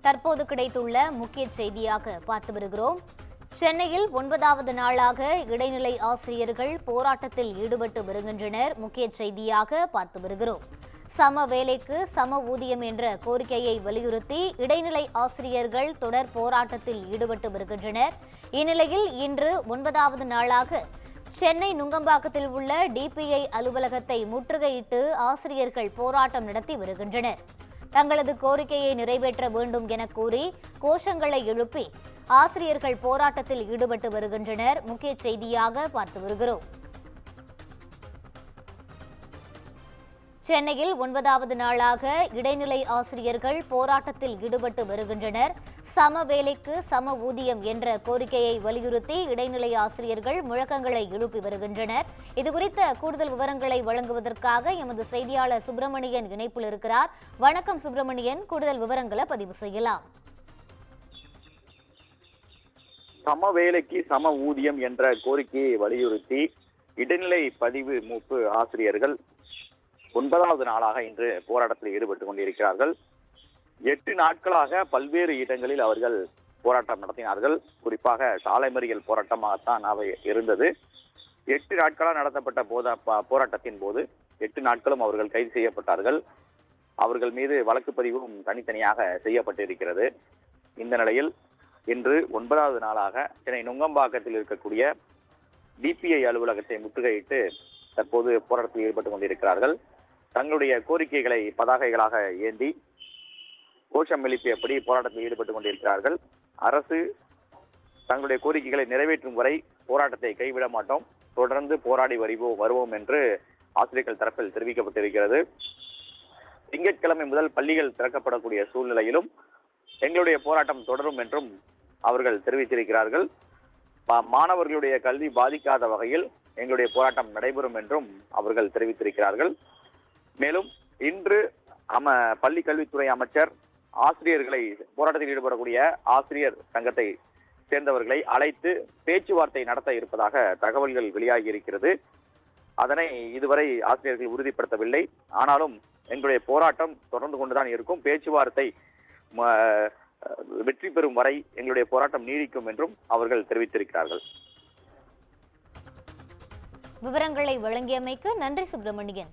தற்போது கிடைத்துள்ள முக்கிய செய்தியாக பார்த்து வருகிறோம். சென்னையில் 9வது நாளாக இடைநிலை ஆசிரியர்கள் போராட்டத்தில் ஈடுபட்டு வருகின்றனர். முக்கிய செய்தியாக பார்த்து வருகிறோம். சம வேலைக்கு சம ஊதியம் என்ற கோரிக்கையை வலியுறுத்தி இடைநிலை ஆசிரியர்கள் தொடர் போராட்டத்தில் ஈடுபட்டு வருகின்றனர். இந்நிலையில் இன்று 9வது நாளாக சென்னை நுங்கம்பாக்கத்தில் உள்ள டிபிஐ அலுவலகத்தை முற்றுகையிட்டு ஆசிரியர்கள் போராட்டம் நடத்தி வருகின்றனர். தங்களது கோரிக்கையை நிறைவேற்ற வேண்டும் என கூறி கோஷங்களை எழுப்பி ஆசிரியர்கள் போராட்டத்தில் ஈடுபட்டு வருகின்றனர். முக்கிய செய்தியாக பார்த்து வருகிறோம். சென்னையில் 9வது நாளாக இடைநிலை ஆசிரியர்கள் போராட்டத்தில் ஈடுபட்டு வருகின்றனர். சம வேலைக்கு சம ஊதியம் என்ற கோரிக்கையை வலியுறுத்தி இடைநிலை ஆசிரியர்கள் முழக்கங்களை எழுப்பி வருகின்றனர். இதுகுறித்த கூடுதல் விவரங்களை வழங்குவதற்காக எமது செய்தியாளர் சுப்பிரமணியன் இணைப்பில் இருக்கிறார். வணக்கம் சுப்பிரமணியன், கூடுதல் விவரங்களை பதிவு செய்யலாம். சம வேலைக்கு சம ஊதியம் என்ற கோரிக்கையை வலியுறுத்தி இடைநிலை பதிவு மூப்பு ஆசிரியர்கள் 9வது நாளாக இன்று போராட்டத்தில் ஈடுபட்டுக் கொண்டிருக்கிறார்கள். 8 நாட்களாக பல்வேறு இடங்களில் அவர்கள் போராட்டம் நடத்தினார்கள். குறிப்பாக சாலை மறியல் போராட்டமாகத்தான் அவை இருந்தது. 8 நாட்களாக நடத்தப்பட்ட போராட்டத்தின் போது 8 நாட்களும் அவர்கள் கைது செய்யப்பட்டார்கள். அவர்கள் மீது வழக்கு பதிவும் தனித்தனியாக செய்யப்பட்டிருக்கிறது. இந்த நிலையில் இன்று 9வது நாளாக சென்னை நுங்கம்பாக்கத்தில் இருக்கக்கூடிய டிபிஐ அலுவலகத்தை முற்றுகையிட்டு தற்போது போராட்டத்தில் ஈடுபட்டுக் கொண்டிருக்கிறார்கள். தங்களுடைய கோரிக்கைகளை பதாகைகளாக ஏந்தி கோஷம் எழுப்பியபடி போராட்டத்தில் ஈடுபட்டுக் கொண்டிருக்கிறார்கள். அரசு தங்களுடைய கோரிக்கைகளை நிறைவேற்றும் வரை போராட்டத்தை கைவிட மாட்டோம், தொடர்ந்து போராடி வருவோம் என்று ஆசிரியர்கள் தரப்பில் தெரிவிக்கப்பட்டிருக்கிறது. திங்கட்கிழமை முதல் பள்ளிகள் திறக்கப்படக்கூடிய சூழ்நிலையிலும் எங்களுடைய போராட்டம் தொடரும் என்றும் அவர்கள் தெரிவித்திருக்கிறார்கள். மாணவர்களுடைய கல்வி பாதிக்காத வகையில் எங்களுடைய போராட்டம் நடைபெறும் என்றும் அவர்கள் தெரிவித்திருக்கிறார்கள். மேலும் இன்று பள்ளி கல்வித்துறை அமைச்சர் ஆசிரியர்களை போராட்டத்தில் ஈடுபடக்கூடிய ஆசிரியர் சங்கத்தை சேர்ந்தவர்களை அழைத்து பேச்சுவார்த்தை நடத்த இருப்பதாக தகவல்கள் வெளியாகி இருக்கிறது. அதனை இதுவரை ஆசிரியர்கள் உறுதிப்படுத்தவில்லை. ஆனாலும் எங்களுடைய போராட்டம் தொடர்ந்து கொண்டுதான் இருக்கும். பேச்சுவார்த்தை வெற்றி பெறும் வரை எங்களுடைய போராட்டம் நீடிக்கும் என்றும் அவர்கள் தெரிவித்திருக்கிறார்கள். விவரங்களை வழங்கியமைக்கு நன்றி சுப்பிரமணியன்.